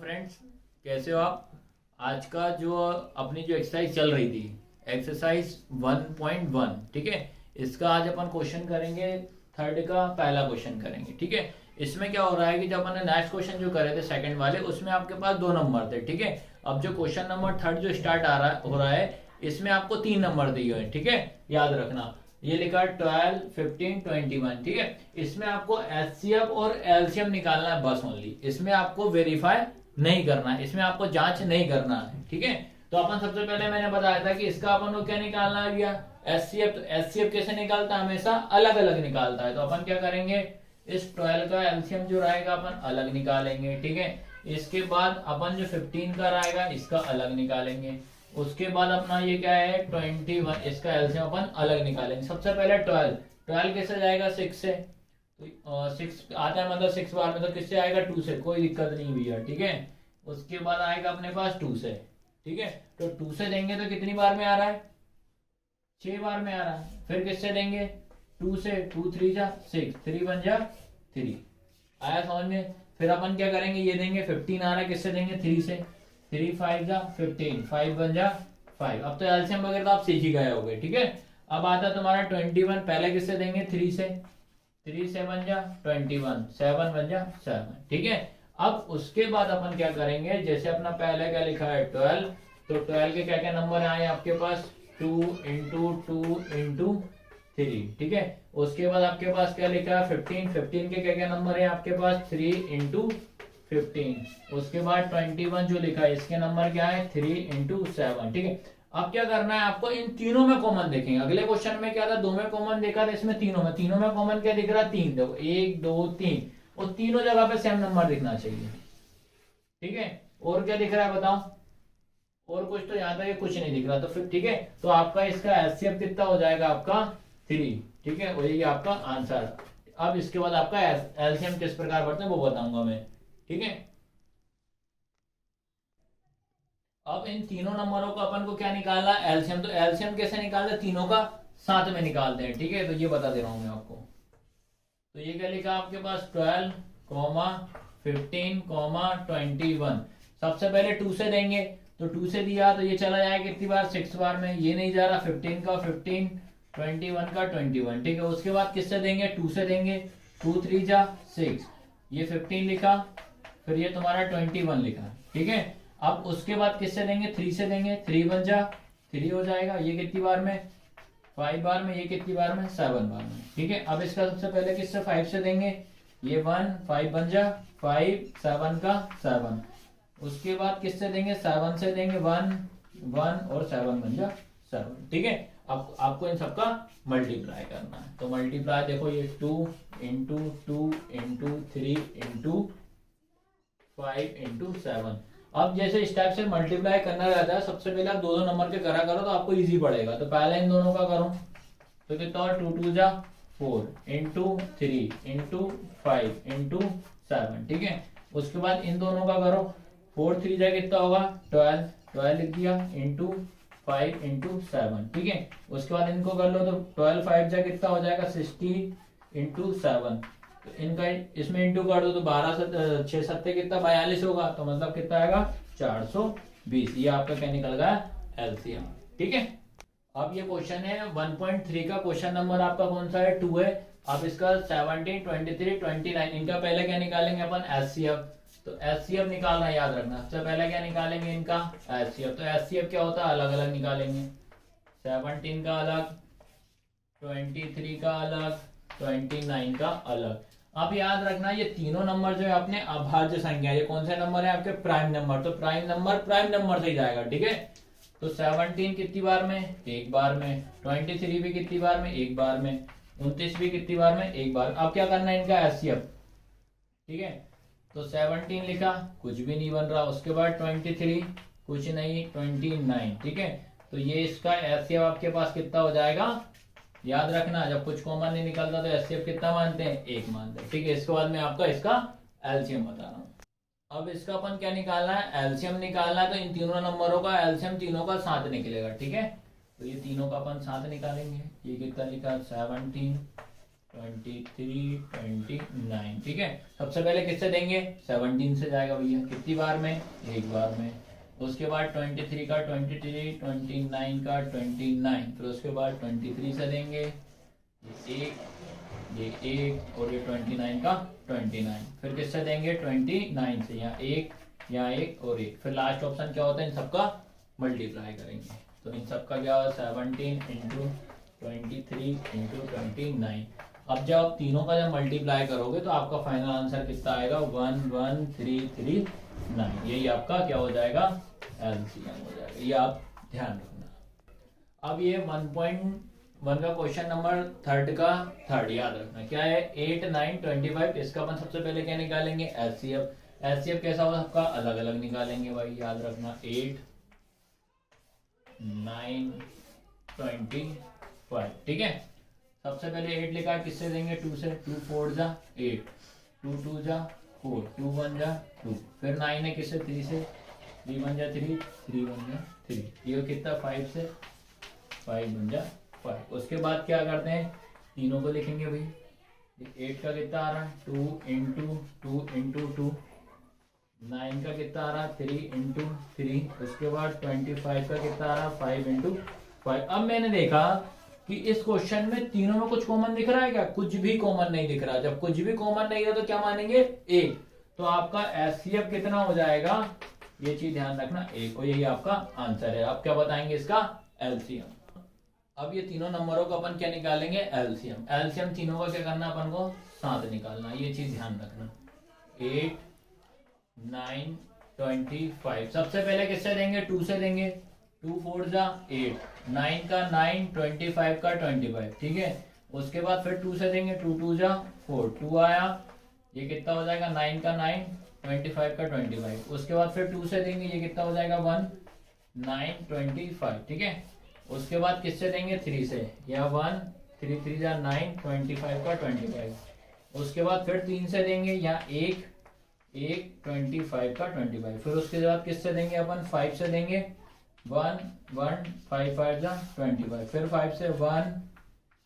Friends, कैसे हो आप। आज का जो अपनी जो एक्सरसाइज चल रही थी, एक्सरसाइज 1.1, ठीक है। इसका आज अपन क्वेश्चन करेंगे। थर्ड का पहला क्वेश्चन करेंगे, ठीक है। इसमें क्या हो रहा है कि जब अपन नेक्स्ट क्वेश्चन जो करे थे सेकंड वाले, उसमें आपके पास 2 नंबर थे, ठीक है। अब जो क्वेश्चन नंबर थर्ड जो स्टार्ट हो रहा है, इसमें आपको 3 नंबर दिए हुए हैं, ठीक है। याद रखना, ये लिखा 12, 15, 21, ठीक है। इसमें आपको एचसीएफ और एलसीएम निकालना है बस ओनली। इसमें आपको वेरीफाई नहीं करना है, इसमें आपको जांच नहीं करना है, ठीक है। तो अपन सबसे पहले मैंने बताया था कि इसका अपन को क्या निकालना है भैया, एचसीएफ। तो एचसीएफ कैसे निकालता है, हमेशा अलग अलग निकालता है। तो अपन क्या करेंगे, इस 12 का एलसीएम जो रहेगा अपन अलग निकालेंगे, ठीक है। इसके बाद अपन जो 15 का रहेगा इसका अलग निकालेंगे। उसके बाद अपना ये क्या है 21, इसका एलसीएम अपन अलग निकालेंगे। सबसे पहले 12 कैसे जाएगा 6 से, तो 6 आता है मतलब 6 बार में, तो किससे आएगा 2 से, कोई दिक्कत नहीं भैया, ठीक है। उसके बाद आएगा अपने पास 2 से, ठीक है। तो 2 से देंगे तो कितनी बार में आ रहा है, 6 बार में आ रहा है। फिर किससे देंगे 2 से, 2 3 जा 6, 3 1 जा 3, आया समझ में। फिर अपन क्या करेंगे, ये देंगे 15 आ रहा है, किससे देंगे 3 से, 3 5 जा 15, 5 1 जा 5। अब तो एलसीएम वगैरह तो आप सीख ही गए होगे, ठीक है। अब आता तुम्हारा 21, पहले किससे देंगे 3 से, 3 7 जा 21, 7 1 जा 7, ठीक है। अब उसके बाद अपन क्या करेंगे, जैसे अपना पहले क्या लिखा है 12, तो 12 के क्या क्या नंबर आए आपके पास, 2 इंटू 2 इंटू 3, ठीक है। उसके बाद आपके पास क्या लिखा है 15, 15 के क्या क्या नंबर है आपके पास, 3 इंटू 15। उसके बाद 21 जो लिखा है इसके नंबर क्या है 3 इंटू 7, ठीक है। अब क्या करना है आपको, इन तीनों में कॉमन देखेंगे। अगले क्वेश्चन में क्या था, 2 में कॉमन देखा था, इसमें तीनों में कॉमन क्या दिख रहा है 3। देखो 1 2 3, और तीनों जगह पे सेम नंबर दिखना चाहिए, ठीक है। और क्या दिख रहा है बताओ, और कुछ तो यहाँ तक कुछ नहीं दिख रहा, तो फिर ठीक है। तो आपका इसका एचसीएफ कितना हो जाएगा आपका 3, ठीक है। वही आपका आंसर। अब इसके बाद आपका एलसीएम किस प्रकार बढ़ते हैं वो बताऊंगा मैं, ठीक है। अब इन तीनों नंबरों का अपन को क्या निकालना है, एलसीएम। तो एलसीएम कैसे निकालते हैं, तीनों का साथ में निकालते हैं, ठीक है। तो ये बता दे रहा हूं मैं आपको। तो ये क्या लिखा आपके पास 12, 15, 21। सबसे पहले 2 से देंगे, तो 2 से दिया तो ये चला जाएगा कितनी बार 6 बार में, ये नहीं जा रहा 15 का 15, 21 का 21, ठीक है। उसके बाद किससे देंगे 2 से देंगे, 2 3 जा 6, ये 15 लिखा, फिर ये तुम्हारा 21 लिखा, ठीक है। अब उसके बाद किससे देंगे 3 से देंगे, 3 1 जा 3 हो जाएगा, ये कितनी बार में 5 बार में, ये कितनी बार में 7 बार में, ठीक है। अब इसका सबसे पहले किससे 5 से देंगे, ये 1 5 बन जा 5, 7 का 7। उसके बाद किससे देंगे 7 से देंगे 1 1, और 7 बन जा 7, ठीक है। अब आपको इन सबका मल्टीप्लाई करना है। तो मल्टीप्लाई देखो, ये 2 इंटू 2 इंटू 3 इंटू 5 इंटू 7। अब जैसे इस टाइप से मल्टीप्लाई करना रहता है, सबसे पहले आप दो नंबर के करा करो तो आपको इजी पड़ेगा। तो पहले इन दोनों का करो, तो कितना और 2 2 जा 4 इंटू 3 इंटू 5 इंटू 7, ठीक है। उसके बाद इन दोनों का करो, 4 3 जा कितना होगा 12, 12 लिख दिया इंटू 5 इंटू 7, ठीक है। उसके बाद इनको कर लो, तो 12 5 जा कितना हो जाएगा 60 इंटू 7। तो इनका इसमें इंटू कर दो, तो 12 6 7 कितना 42 होगा, तो मतलब कितना आएगा 420। ये आपका क्या निकल गया एलसीएम, ठीक है। अब ये क्वेश्चन है 1.3 का, क्वेश्चन नंबर आपका कौन सा है 2 है। अब इसका 17 23 29, इनका पहले क्या निकालेंगे अपन एचसीएफ। तो एचसीएफ निकालना याद रखना, सबसे पहले क्या निकालेंगे इनका एचसीएफ। तो एचसीएफ क्या होता है, अलग अलग निकालेंगे, 17 का अलग, 23 का अलग, 29 का अलग। आप याद रखना ये तीनों नंबर जो है अपने अभाज्य संख्या, ये कौन से नंबर है आपके प्राइम नंबर। तो प्राइम नंबर से ही जाएगा, ठीक है। तो 17 कितनी बार में, एक बार में, 23 भी कितनी बार में, एक बार में, 29 भी कितनी बार में, एक बार। अब क्या करना है इनका एचसीएफ, ठीक है। तो 17 लिखा, कुछ भी नहीं बन रहा। उसके बाद 23 कुछ नहीं, 29, ठीक है। तो ये इसका एचसीएफ आपके पास कितना हो जाएगा, याद रखना जब कुछ कॉमन नहीं निकलता तो एचसीएफ कितना मानते हैं, 1 मानते हैं, ठीक है। इसके बाद में आपका इसका एलसीएम बता रहा हूँ। अब इसका अपन क्या निकालना है, एलसीएम निकालना है। तो इन तीनों नंबरों का एलसीएम तीनों का साथ निकलेगा, ठीक है। तो ये तीनों का अपन साथ निकालेंगे। ये कितना लिखा 17 23, 29। ठीक है, सबसे पहले किससे देंगे? 17 से जाएगा भैया। कितनी बार में? एक बार में। उसके बाद 23 का 23, 29 का 29, फिर उसके बाद 23 से देंगे ये एक और ये 29 का 29। फिर किससे देंगे? 29 से, यहाँ एक और एक। फिर लास्ट ऑप्शन क्या होता है? इन सबका मल्टीप्लाई करेंगे। तो इन सबका क्या होगा? 17 इंटू 23 इंटू 29। अब जब आप तीनों का जब मल्टीप्लाई करोगे तो आपका फाइनल आंसर कितना आएगा? 11339। यही आपका क्या हो जाएगा? एलसीएम हो जाएगा। ये आप ध्यान रखना। अब ये 1.1 का क्वेश्चन नंबर थर्ड का थर्ड याद रखना क्या है? 8, 9, 25। इसका अपन सबसे पहले क्या निकालेंगे? एलसीएम। एलसीएम कैसा होगा सबका? अलग अलग निकालेंगे भाई, याद रखना। 8, 9, 25। ठीक है, सबसे पहले 8 लिखा है, किससे देंगे? 2 से। 2 4 जा 8, 2 2 जा 4, 2 1 जा 2। फिर 9 है किससे? 3 से। 3 1 जा 3, 3 1 जा 3। ये कितना? 5 से। 5 1 जा 5। उसके बाद क्या करते हैं? तीनों को लिखेंगे भाई। 8 का कितना आ रहा है? 2 इंटू 2 इंटू 2। 9 का कितना आ रहा है? 3 इंटू 3। उसके बाद 25 का कितना आ रहा है? 5 इंटू 5। अब मैंने देखा कि इस क्वेश्चन में तीनों में कुछ कॉमन दिख रहा है क्या? कुछ भी कॉमन नहीं दिख रहा। जब कुछ भी कॉमन नहीं है तो क्या मानेंगे? एक। तो आपका एचसीएफ कितना हो जाएगा? ये चीज ध्यान रखना, एक। और यही आपका आंसर है। आप क्या बताएंगे इसका? एलसीएम। अब ये तीनों नंबरों का अपन क्या निकालेंगे? एलसीएम। एलसीएम तीनों का क्या करना अपन को? साथ निकालना। ये चीज ध्यान रखना। 8, 9, 25। सबसे पहले किससे देंगे? 2 से देंगे। 2 4 जा 8, 9 का 9, 25 का 25। ठीक है, उसके बाद फिर 2 से देंगे। 2 2 जा 4, 2 आया। ये कितना हो जाएगा? 9 का 9, 25 का 25। उसके बाद फिर 2 से देंगे। ये कितना हो जाएगा? 1 9 25। ठीक है, उसके बाद किससे देंगे? 3 से। या 1 3 3 जा 9, 25 का 25। उसके बाद फिर 3 से देंगे। या 1 25 का 25। फिर उसके बाद किससे देंगे अपन? 5 से देंगे। 1 1 5 5 जा 25। फिर 5 से 1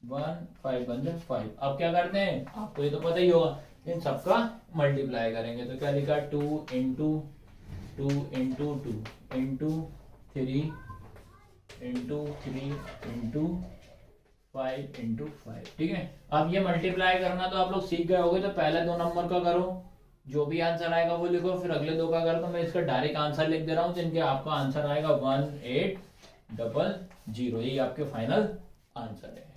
1 5 1 जा 5। अब क्या करते हैं? आपको ये तो पता ही होगा, इन सबका मल्टीप्लाई करेंगे। तो क्या लिखा? 2 into 2 into 2 into 3 into 3 into 5 into 5। ठीक है, अब ये मल्टीप्लाई करना तो आप लोग सीख गए होगे। तो पहले 2 नंबर का करो, जो भी आंसर आएगा वो लिखो। फिर अगले 2 का करो। तो मैं इसका डायरेक्ट आंसर लिख दे रहा हूँ, जिनके आपका आंसर आएगा 1800। यही आपके फाइनल आंसर है।